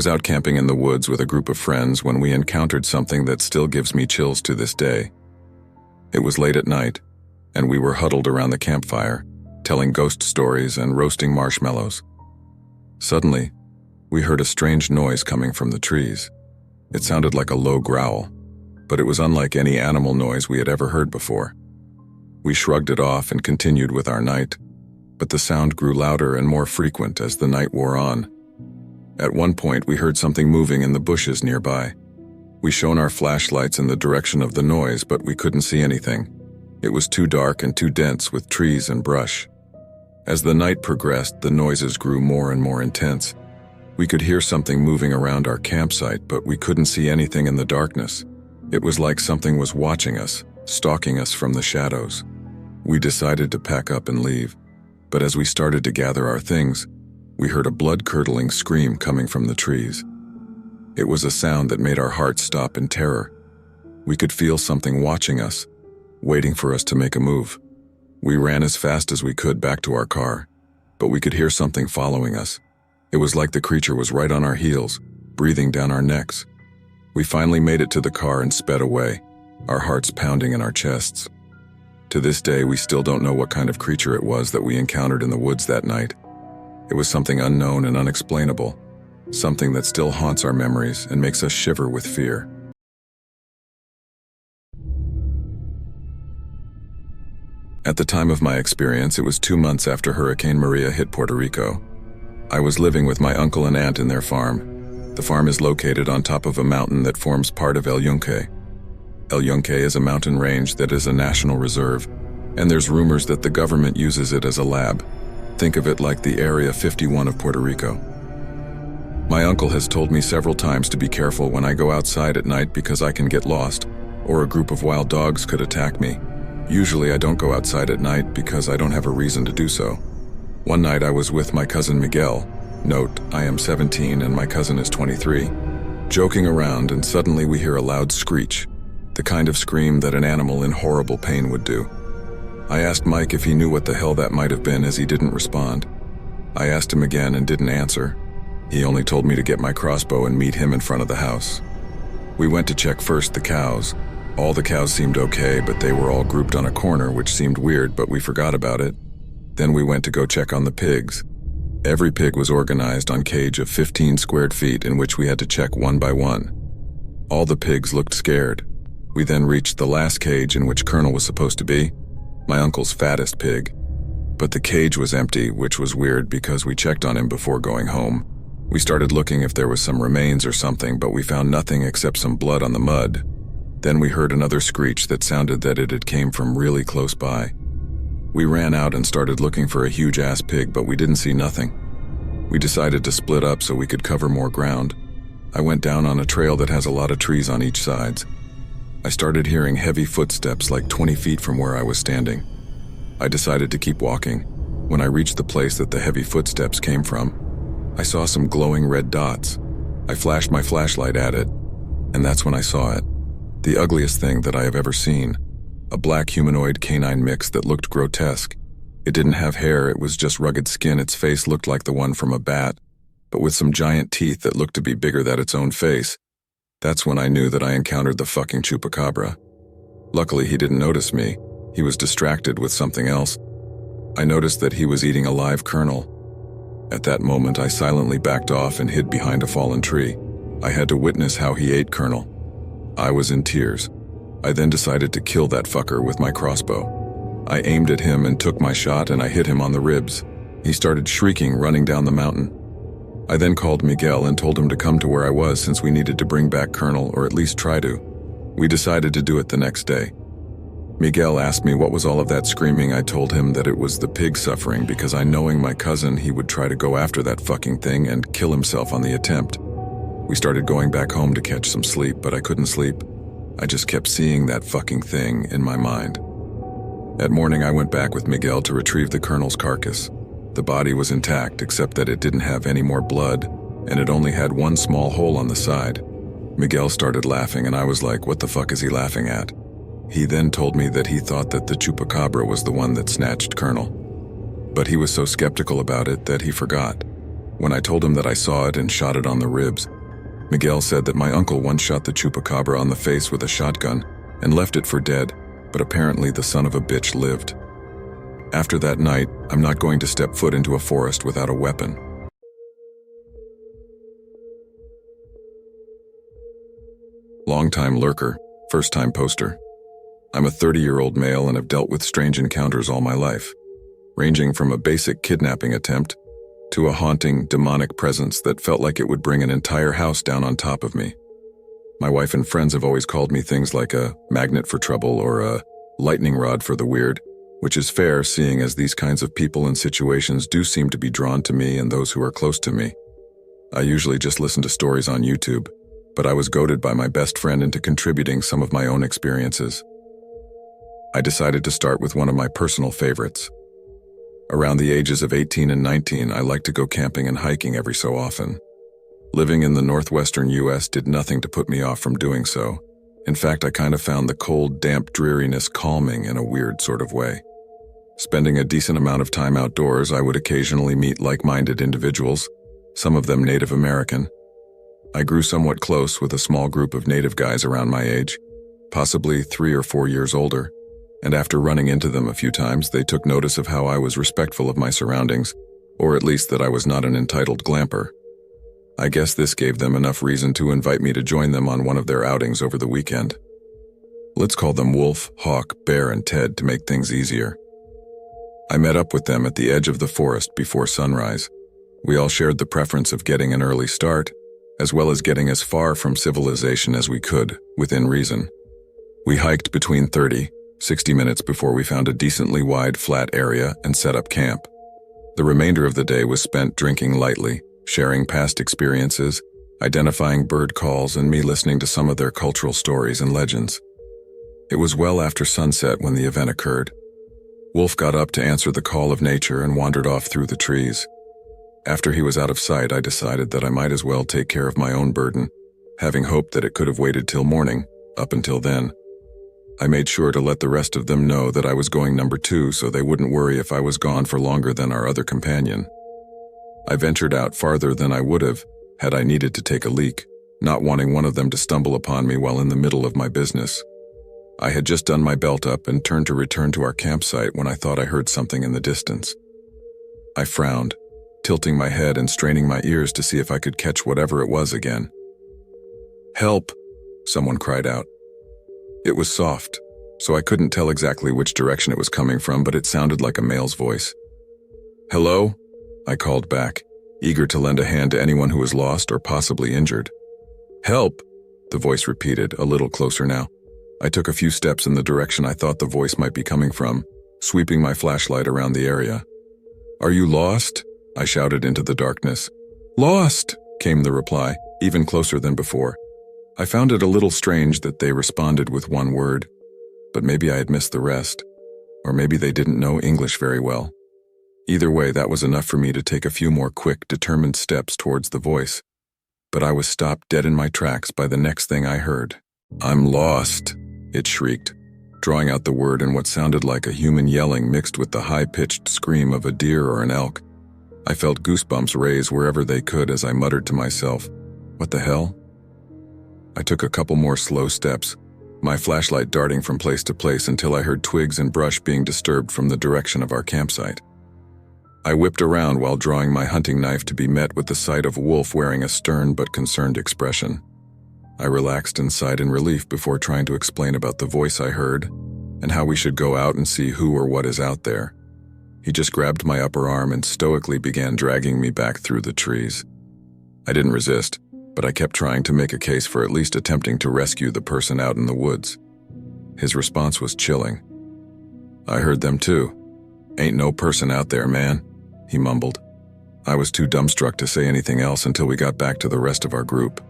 was out camping in the woods with a group of friends when we encountered something that still gives me chills to this day. It was late at night, and we were huddled around the campfire, telling ghost stories and roasting marshmallows. Suddenly, we heard a strange noise coming from the trees. It sounded like a low growl, but it was unlike any animal noise we had ever heard before. We shrugged it off and continued with our night, but the sound grew louder and more frequent as the night wore on. At one point, we heard something moving in the bushes nearby. We shone our flashlights in the direction of the noise, but we couldn't see anything. It was too dark and too dense with trees and brush. As the night progressed, the noises grew more and more intense. We could hear something moving around our campsite, but we couldn't see anything in the darkness. It was like something was watching us, stalking us from the shadows. We decided to pack up and leave, but as we started to gather our things, we heard a blood-curdling scream coming from the trees. It was a sound that made our hearts stop in terror. We could feel something watching us, waiting for us to make a move. We ran as fast as we could back to our car, but we could hear something following us. It was like the creature was right on our heels, breathing down our necks. We finally made it to the car and sped away, our hearts pounding in our chests. To this day, we still don't know what kind of creature it was that we encountered in the woods that night. It was something unknown and unexplainable, something that still haunts our memories and makes us shiver with fear. At the time of my experience, it was 2 months after Hurricane Maria hit Puerto Rico. I was living with my uncle and aunt in their farm. The farm is located on top of a mountain that forms part of El Yunque. El Yunque is a mountain range that is a national reserve, and there's rumors that the government uses it as a lab. Think of it like the Area 51 of Puerto Rico. My uncle has told me several times to be careful when I go outside at night because I can get lost, or a group of wild dogs could attack me. Usually I don't go outside at night because I don't have a reason to do so. One night I was with my cousin Miguel. Note, I am 17 and my cousin is 23. Joking around, and suddenly we hear a loud screech, the kind of scream that an animal in horrible pain would do. I asked Mike if he knew what the hell that might have been, as he didn't respond. I asked him again and didn't answer. He only told me to get my crossbow and meet him in front of the house. We went to check first the cows. All the cows seemed okay, but they were all grouped on a corner, which seemed weird, but we forgot about it. Then we went to go check on the pigs. Every pig was organized on cage of 15 squared feet in which we had to check one by one. All the pigs looked scared. We then reached the last cage in which Colonel was supposed to be, my uncle's fattest pig. But the cage was empty, which was weird because we checked on him before going home. We started looking if there was some remains or something, but we found nothing except some blood on the mud. Then we heard another screech that sounded that it had came from really close by. We ran out and started looking for a huge-ass pig, but we didn't see nothing. We decided to split up so we could cover more ground. I went down on a trail that has a lot of trees on each side. I started hearing heavy footsteps like 20 feet from where I was standing. I decided to keep walking. When I reached the place that the heavy footsteps came from, I saw some glowing red dots. I flashed my flashlight at it, and that's when I saw it. The ugliest thing that I have ever seen. A black humanoid canine mix that looked grotesque. It didn't have hair, it was just rugged skin. Its face looked like the one from a bat, but with some giant teeth that looked to be bigger than its own face. That's when I knew that I encountered the fucking chupacabra. Luckily, he didn't notice me. He was distracted with something else. I noticed that he was eating a live kernel. At that moment, I silently backed off and hid behind a fallen tree. I had to witness how he ate kernel. I was in tears. I then decided to kill that fucker with my crossbow. I aimed at him and took my shot, and I hit him on the ribs. He started shrieking, running down the mountain. I then called Miguel and told him to come to where I was since we needed to bring back Colonel, or at least try to. We decided to do it the next day. Miguel asked me what was all of that screaming. I told him that it was the pig suffering because knowing my cousin, he would try to go after that fucking thing and kill himself on the attempt. We started going back home to catch some sleep, but I couldn't sleep. I just kept seeing that fucking thing in my mind. At morning, I went back with Miguel to retrieve the Colonel's carcass. The body was intact, except that it didn't have any more blood, and it only had one small hole on the side. Miguel started laughing, and I was like, what the fuck is he laughing at? He then told me that he thought that the chupacabra was the one that snatched Colonel. But he was so skeptical about it that he forgot. When I told him that I saw it and shot it on the ribs, Miguel said that my uncle once shot the chupacabra on the face with a shotgun and left it for dead, but apparently the son of a bitch lived. After that night, I'm not going to step foot into a forest without a weapon. Long-time lurker, first-time poster. I'm a 30-year-old male and have dealt with strange encounters all my life, ranging from a basic kidnapping attempt to a haunting, demonic presence that felt like it would bring an entire house down on top of me. My wife and friends have always called me things like a magnet for trouble or a lightning rod for the weird, which is fair seeing as these kinds of people and situations do seem to be drawn to me and those who are close to me. I usually just listen to stories on YouTube, but I was goaded by my best friend into contributing some of my own experiences. I decided to start with one of my personal favorites. Around the ages of 18 and 19, I liked to go camping and hiking every so often. Living in the northwestern US did nothing to put me off from doing so. In fact, I kind of found the cold, damp dreariness calming in a weird sort of way. Spending a decent amount of time outdoors, I would occasionally meet like-minded individuals, some of them Native American. I grew somewhat close with a small group of Native guys around my age, possibly 3 or 4 years older, and after running into them a few times, they took notice of how I was respectful of my surroundings, or at least that I was not an entitled glamper. I guess this gave them enough reason to invite me to join them on one of their outings over the weekend. Let's call them Wolf, Hawk, Bear, and Ted to make things easier. I met up with them at the edge of the forest before sunrise. We all shared the preference of getting an early start, as well as getting as far from civilization as we could, within reason. We hiked between 60 minutes before we found a decently wide, flat area and set up camp. The remainder of the day was spent drinking lightly, sharing past experiences, identifying bird calls, and me listening to some of their cultural stories and legends. It was well after sunset when the event occurred. Wolf got up to answer the call of nature and wandered off through the trees. After he was out of sight, I decided that I might as well take care of my own burden, having hoped that it could have waited till morning. Up until then, I made sure to let the rest of them know that I was going number 2 so they wouldn't worry if I was gone for longer than our other companion. I ventured out farther than I would have had I needed to take a leak, not wanting one of them to stumble upon me while in the middle of my business. I had just done my belt up and turned to return to our campsite when I thought I heard something in the distance. I frowned, tilting my head and straining my ears to see if I could catch whatever it was again. "Help!" someone cried out. It was soft, so I couldn't tell exactly which direction it was coming from, but it sounded like a male's voice. "Hello?" I called back, eager to lend a hand to anyone who was lost or possibly injured. "Help!" the voice repeated, a little closer now. I took a few steps in the direction I thought the voice might be coming from, sweeping my flashlight around the area. "Are you lost?" I shouted into the darkness. "Lost!" came the reply, even closer than before. I found it a little strange that they responded with one word, but maybe I had missed the rest, or maybe they didn't know English very well. Either way, that was enough for me to take a few more quick, determined steps towards the voice. But I was stopped dead in my tracks by the next thing I heard. "I'm lost," it shrieked, drawing out the word in what sounded like a human yelling mixed with the high-pitched scream of a deer or an elk. I felt goosebumps raise wherever they could as I muttered to myself, "What the hell?" I took a couple more slow steps, my flashlight darting from place to place until I heard twigs and brush being disturbed from the direction of our campsite. I whipped around while drawing my hunting knife to be met with the sight of Wolf wearing a stern but concerned expression. I relaxed and sighed in relief before trying to explain about the voice I heard and how we should go out and see who or what is out there. He just grabbed my upper arm and stoically began dragging me back through the trees. I didn't resist, but I kept trying to make a case for at least attempting to rescue the person out in the woods. His response was chilling. "I heard them too. Ain't no person out there, man," he mumbled. I was too dumbstruck to say anything else until we got back to the rest of our group.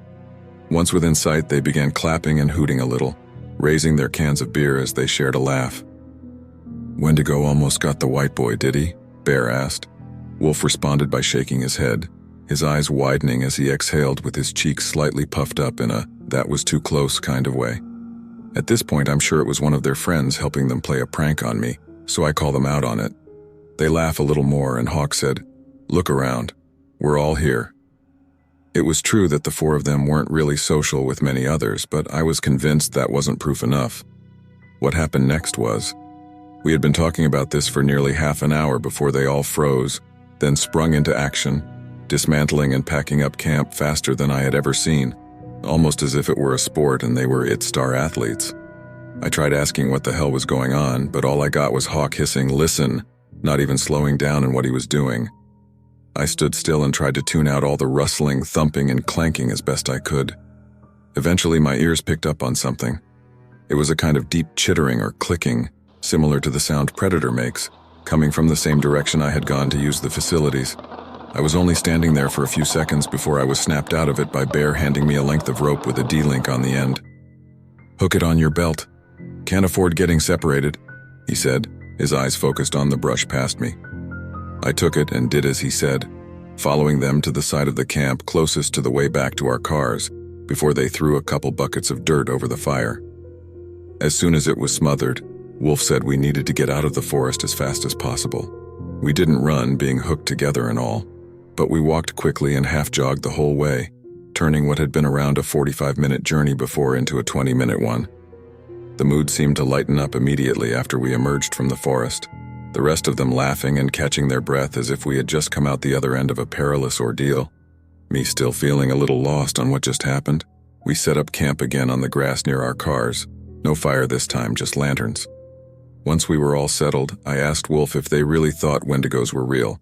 Once within sight, they began clapping and hooting a little, raising their cans of beer as they shared a laugh. "Wendigo almost got the white boy, did he?" Bear asked. Wolf responded by shaking his head, his eyes widening as he exhaled with his cheeks slightly puffed up in a "that was too close" kind of way. At this point, I'm sure it was one of their friends helping them play a prank on me, so I call them out on it. They laugh a little more and Hawk said, "Look around. We're all here. It was true that the four of them weren't really social with many others, but I was convinced that wasn't proof enough. What happened next was, we had been talking about this for nearly half an hour before they all froze, then sprung into action, dismantling and packing up camp faster than I had ever seen, almost as if it were a sport and they were its star athletes. I tried asking what the hell was going on, but all I got was Hawk hissing, "Listen," not even slowing down in what he was doing. I stood still and tried to tune out all the rustling, thumping, and clanking as best I could. Eventually, my ears picked up on something. It was a kind of deep chittering or clicking, similar to the sound Predator makes, coming from the same direction I had gone to use the facilities. I was only standing there for a few seconds before I was snapped out of it by Bear handing me a length of rope with a D-link on the end. "Hook it on your belt. Can't afford getting separated," he said, his eyes focused on the brush past me. I took it and did as he said, following them to the side of the camp closest to the way back to our cars, before they threw a couple buckets of dirt over the fire. As soon as it was smothered, Wolf said we needed to get out of the forest as fast as possible. We didn't run, being hooked together and all, but we walked quickly and half-jogged the whole way, turning what had been around a 45-minute journey before into a 20-minute one. The mood seemed to lighten up immediately after we emerged from the forest, the rest of them laughing and catching their breath as if we had just come out the other end of a perilous ordeal. Me still feeling a little lost on what just happened, we set up camp again on the grass near our cars. No fire this time, just lanterns. Once we were all settled, I asked Wolf if they really thought Wendigos were real,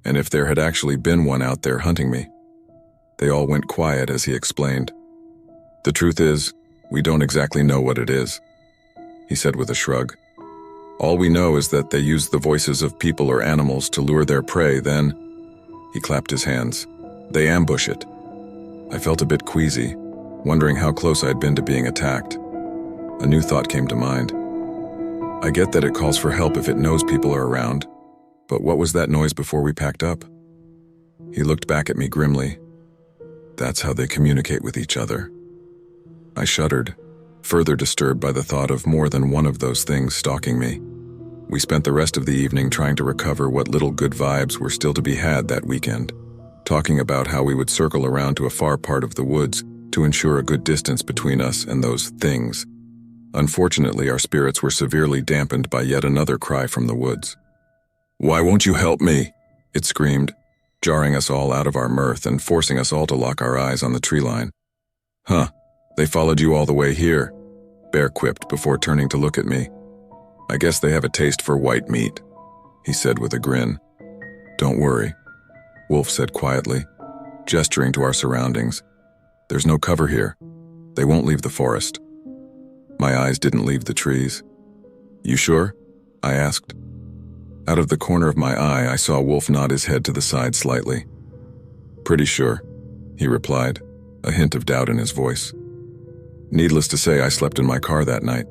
and if there had actually been one out there hunting me. They all went quiet as he explained. "The truth is, we don't exactly know what it is," he said with a shrug. "All we know is that they use the voices of people or animals to lure their prey, then," he clapped his hands, "they ambush it." I felt a bit queasy, wondering how close I'd been to being attacked. A new thought came to mind. I get that it calls for help if it knows people are around, but what was that noise before we packed up? He looked back at me grimly. That's how they communicate with each other. I shuddered, further disturbed by the thought of more than one of those things stalking me. We spent the rest of the evening trying to recover what little good vibes were still to be had that weekend, talking about how we would circle around to a far part of the woods to ensure a good distance between us and those things. Unfortunately, our spirits were severely dampened by yet another cry from the woods. "Why won't you help me?" it screamed, jarring us all out of our mirth and forcing us all to lock our eyes on the tree line. "Huh, they followed you all the way here," Bear quipped before turning to look at me. "I guess they have a taste for white meat," he said with a grin. "Don't worry," Wolf said quietly, gesturing to our surroundings. "There's no cover here. They won't leave the forest." My eyes didn't leave the trees. "You sure?" I asked. Out of the corner of my eye, I saw Wolf nod his head to the side slightly. "Pretty sure," he replied, a hint of doubt in his voice. Needless to say, I slept in my car that night.